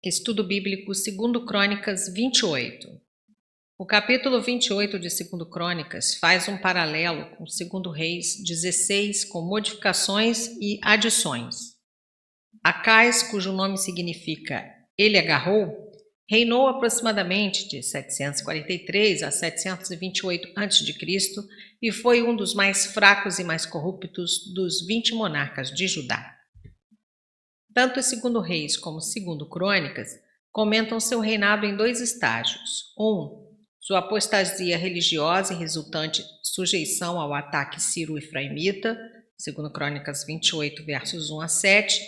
Estudo Bíblico 2 Crônicas 28. O capítulo 28 de 2 Crônicas faz um paralelo com 2 Reis 16 com modificações e adições. Acais, cujo nome significa ele agarrou, reinou aproximadamente de 743 a 728 a.C. e foi um dos mais fracos e mais corruptos dos 20 monarcas de Judá. Tanto 2 Reis como 2 Crônicas comentam seu reinado em dois estágios. Sua apostasia religiosa e resultante sujeição ao ataque sírio-efraimita, 2 Crônicas 28, versos 1 a 7,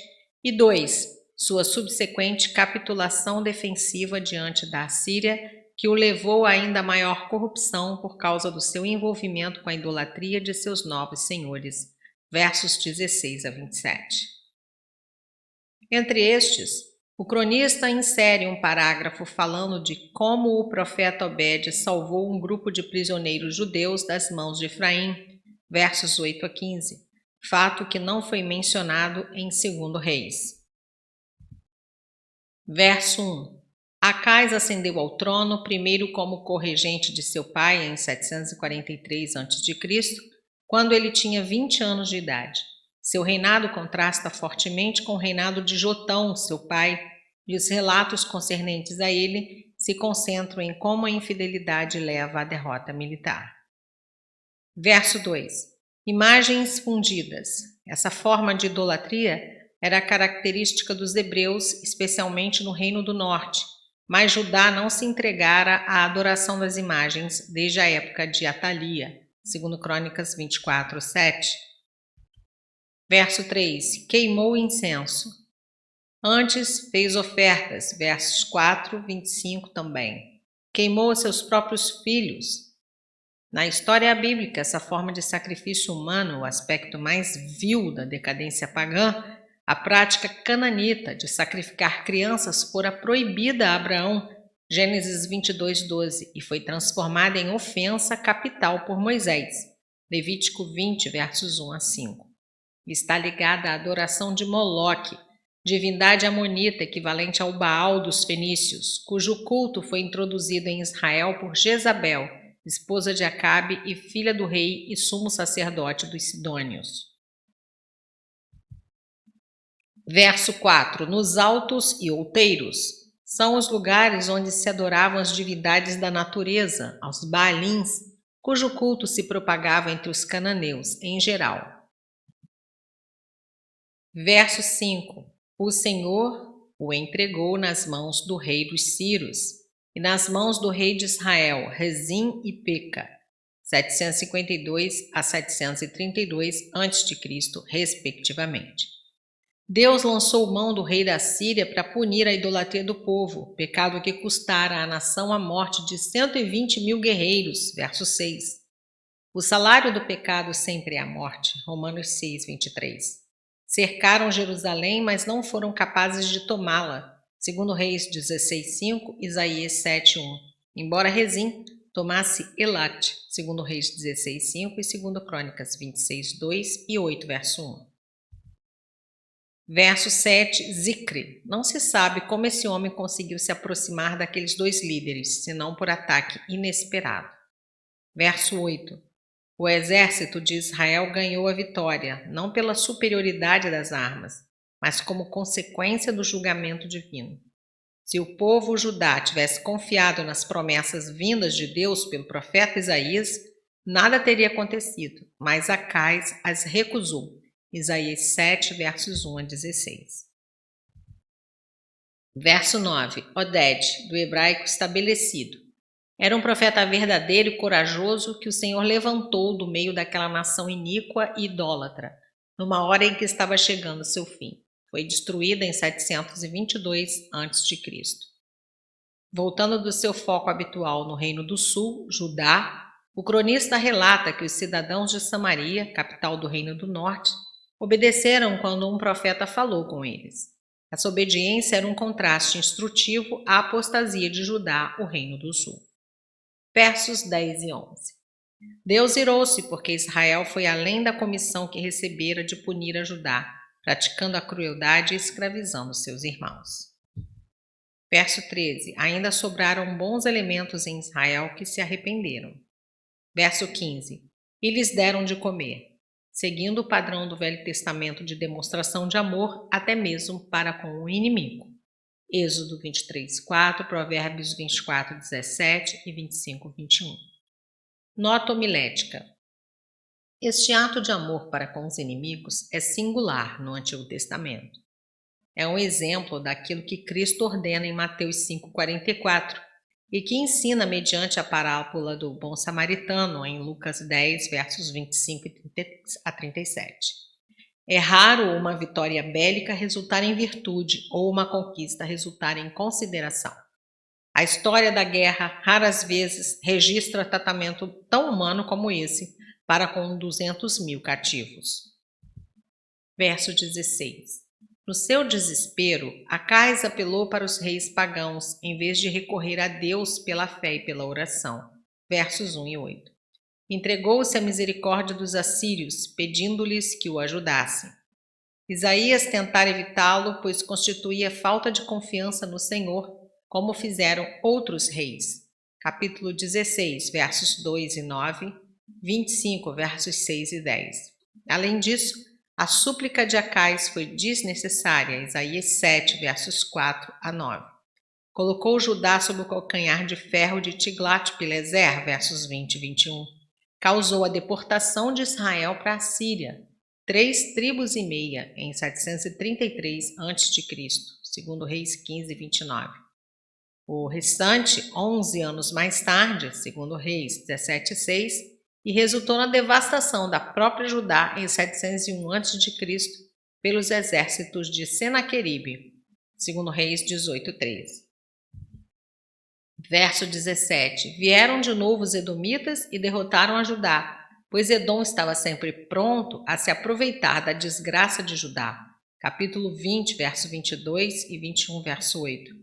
e 2. Sua subsequente capitulação defensiva diante da Assíria, que o levou a ainda maior corrupção por causa do seu envolvimento com a idolatria de seus novos senhores, versos 16 a 27. Entre estes, o cronista insere um parágrafo falando de como o profeta Obed salvou um grupo de prisioneiros judeus das mãos de Efraim, versos 8 a 15, fato que não foi mencionado em 2 Reis. Verso 1. Acais ascendeu ao trono, primeiro como corregente de seu pai em 743 a.C., quando ele tinha 20 anos de idade. Seu reinado contrasta fortemente com o reinado de Jotão, seu pai, e os relatos concernentes a ele se concentram em como a infidelidade leva à derrota militar. Verso 2. Imagens fundidas. Essa forma de idolatria era característica dos hebreus, especialmente no Reino do Norte, mas Judá não se entregara à adoração das imagens desde a época de Atalia, 2 Crônicas 24, 7. Verso 3. Queimou incenso. Antes fez ofertas, versos 4, 25 também. Queimou seus próprios filhos. Na história bíblica, essa forma de sacrifício humano, o aspecto mais vil da decadência pagã, a prática cananita de sacrificar crianças fora proibida a Abraão, Gênesis 22, 12, e foi transformada em ofensa capital por Moisés, Levítico 20, versos 1 a 5. Está ligada à adoração de Moloque, divindade amonita equivalente ao Baal dos fenícios, cujo culto foi introduzido em Israel por Jezabel, esposa de Acabe e filha do rei e sumo sacerdote dos Sidônios. Verso 4. Nos altos e outeiros são os lugares onde se adoravam as divindades da natureza, aos Baalins, cujo culto se propagava entre os cananeus em geral. Verso 5. O Senhor o entregou nas mãos do rei dos Sírios e nas mãos do rei de Israel, Rezim e Peca, 752 a 732 a.C., respectivamente. Deus lançou mão do rei da Síria para punir a idolatria do povo, pecado que custara à nação a morte de 120 mil guerreiros, verso 6. O salário do pecado sempre é a morte, Romanos 6, 23. Cercaram Jerusalém, mas não foram capazes de tomá-la, 2 Reis 16, 5, Isaías 7, 1. Embora Rezim tomasse Elat, 2 Reis 16, 5 e 2 Crônicas 26, 2 e 8, verso 1. Verso 7, Zicre. Não se sabe como esse homem conseguiu se aproximar daqueles dois líderes, senão por ataque inesperado. Verso 8. O exército de Israel ganhou a vitória, não pela superioridade das armas, mas como consequência do julgamento divino. Se o povo Judá tivesse confiado nas promessas vindas de Deus pelo profeta Isaías, nada teria acontecido, mas Acais as recusou. Isaías 7, versos 1 a 16. Verso 9. Oded, do hebraico estabelecido. Era um profeta verdadeiro e corajoso que o Senhor levantou do meio daquela nação iníqua e idólatra, numa hora em que estava chegando seu fim. Foi destruída em 722 a.C. Voltando do seu foco habitual no Reino do Sul, Judá, o cronista relata que os cidadãos de Samaria, capital do Reino do Norte, obedeceram quando um profeta falou com eles. Essa obediência era um contraste instrutivo à apostasia de Judá, o Reino do Sul. Versos 10 e 11. Deus irou-se porque Israel foi além da comissão que recebera de punir a Judá, praticando a crueldade e escravizando seus irmãos. Verso 13. Ainda sobraram bons elementos em Israel que se arrependeram. Verso 15. E lhes deram de comer, seguindo o padrão do Velho Testamento de demonstração de amor, até mesmo para com o inimigo. Êxodo 23, 4, Provérbios 24, 17 e 25, 21. Nota homilética. Este ato de amor para com os inimigos é singular no Antigo Testamento. É um exemplo daquilo que Cristo ordena em Mateus 5,44 e que ensina mediante a parábola do bom samaritano em Lucas 10, versos 25 a 37. É raro uma vitória bélica resultar em virtude ou uma conquista resultar em consideração. A história da guerra, raras vezes, registra tratamento tão humano como esse para com 200.000 cativos. Verso 16. No seu desespero, Acais apelou para os reis pagãos, em vez de recorrer a Deus pela fé e pela oração. Versos 1 e 8. Entregou-se à misericórdia dos assírios, pedindo-lhes que o ajudassem. Isaías tentara evitá-lo, pois constituía falta de confiança no Senhor, como fizeram outros reis. Capítulo 16, versos 2 e 9, 25, versos 6 e 10. Além disso, a súplica de Acais foi desnecessária, Isaías 7, versos 4 a 9. Colocou Judá sob o calcanhar de ferro de Tiglat-Pileser, versos 20 e 21. Causou a deportação de Israel para a Síria, 3 tribos e meia, em 733 a.C., segundo Reis 15, 29. O restante, 11 anos mais tarde, segundo Reis 17, 6, e resultou na devastação da própria Judá em 701 a.C. pelos exércitos de Senaqueribe, segundo Reis 18, 13. Verso 17. Vieram de novo os edomitas e derrotaram a Judá, pois Edom estava sempre pronto a se aproveitar da desgraça de Judá. Capítulo 20, verso 22 e 21, verso 8.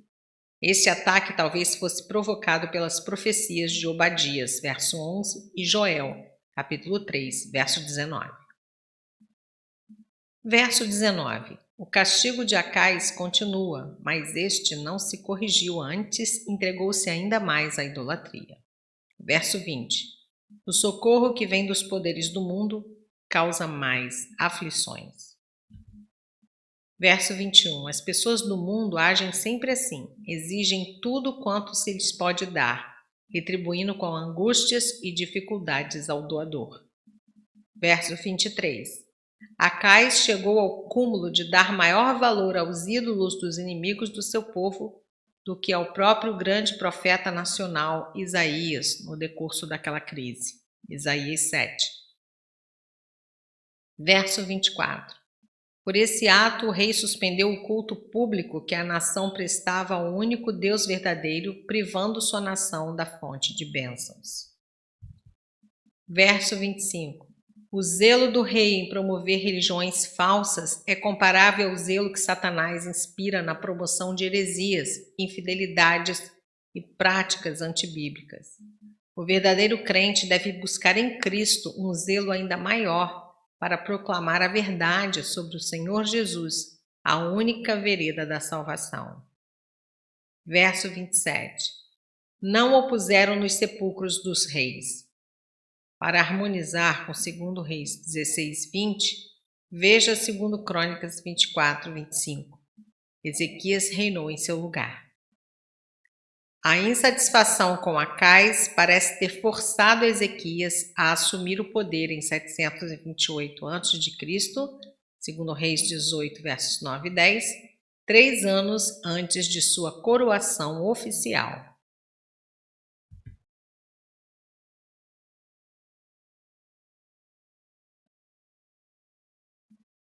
Este ataque talvez fosse provocado pelas profecias de Obadias, verso 11, e Joel, capítulo 3, verso 19. Verso 19. O castigo de Acais continua, mas este não se corrigiu antes, entregou-se ainda mais à idolatria. Verso 20. O socorro que vem dos poderes do mundo causa mais aflições. Verso 21. As pessoas do mundo agem sempre assim, exigem tudo quanto se lhes pode dar, retribuindo com angústias e dificuldades ao doador. Verso 23. Acais chegou ao cúmulo de dar maior valor aos ídolos dos inimigos do seu povo do que ao próprio grande profeta nacional Isaías no decurso daquela crise. Isaías 7. Verso 24. Por esse ato, o rei suspendeu o culto público que a nação prestava ao único Deus verdadeiro, privando sua nação da fonte de bênçãos. Verso 25. O zelo do rei em promover religiões falsas é comparável ao zelo que Satanás inspira na promoção de heresias, infidelidades e práticas antibíblicas. O verdadeiro crente deve buscar em Cristo um zelo ainda maior para proclamar a verdade sobre o Senhor Jesus, a única vereda da salvação. Verso 27. Não o puseram nos sepulcros dos reis. Para harmonizar com 2 Reis 16, 20, veja 2 Crônicas 24, 25. Ezequias reinou em seu lugar. A insatisfação com Acais parece ter forçado Ezequias a assumir o poder em 728 a.C., segundo Reis 18, versos 9 e 10, 3 anos antes de sua coroação oficial.